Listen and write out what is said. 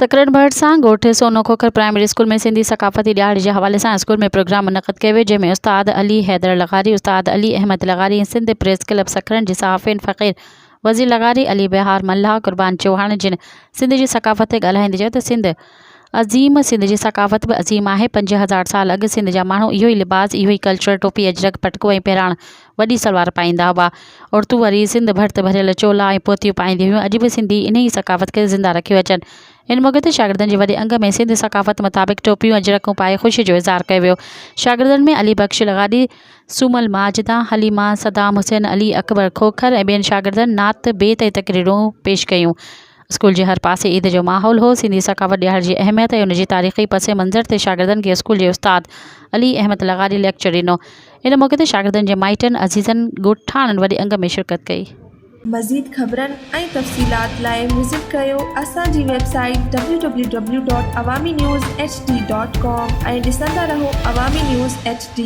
सकरन भट्ट सां ॻोठ सोनो खोखर प्राइमरी स्कूल में सिंधी सकाफ़ती ॾियारी जे हवाले सां स्कूल में प्रोग्राम मुनक़द कयो वियो, जंहिंमें उस्ताद अली हैदर लगारी, उस्ताद अली अहमद लगारी ऐं सिंध प्रेस क्लब सकरन जे सहाफ़ियुनि फ़क़ीर वज़ीर लगारी, अली बिहार मल्लाह, कुर्बान चौहान जिन सिंध जी सकाफ़त ते ॻाल्हाईंदे चयो त सिंध अज़ीम, सिंध जी सकाफ़त बि अज़ीम आहे। 5000 साल अॻु सिंध जा माण्हू इहो ई लिबास, इहो ई कल्चर, टोपी, अजरक, पटको ऐं पहिराण वॾी सलवार पाईंदा हुआ। औरतूं वरी सिंध भर्त भरियल चोला ऐं पोतियूं पाईंदियूं हुयूं। अॼु बि सिंधी इन ई सकाफ़त खे ज़िंदा रखियो अचनि। इन मौक़े ते शागिर्दनि जे वॾे अंग में सिंध सकाफ़त मुताबिक़ टोपियूं अजरकूं पाए ख़ुशी जो इज़हार कयो वियो। शागिर्दनि में अली बख्श लगारी, सुमल माजिदा, हलीमा, सदाम हुसैन, अली अकबर खोखर ऐं ॿियनि शागिर्दनि नात, बेत ऐं तक़रीरूं पेश कयूं। स्कूल जे हर पासे ईद जो माहौल हो। सिंधी सकाफ़त ॾियार जी अहमियत ऐं उनजी तारीख़ी पस मंज़र ते शागिर्दनि खे स्कूल जे उस्ताद अली अहमद लगारी लेक्चर ॾिनो। इन मौक़े ते शागिर्दनि जे माइटनि, अज़ीज़नि, ॻोठाणनि वॾे अंग में शिरकत कई। मज़ीद ख़बरनि ऐं तफ़सीलात लाइ विज़िट कयो असांजी वेबसाइट www.awamiNewsHD.com ऐं ॾिसंदा रहो अवामी न्यूज़ HD।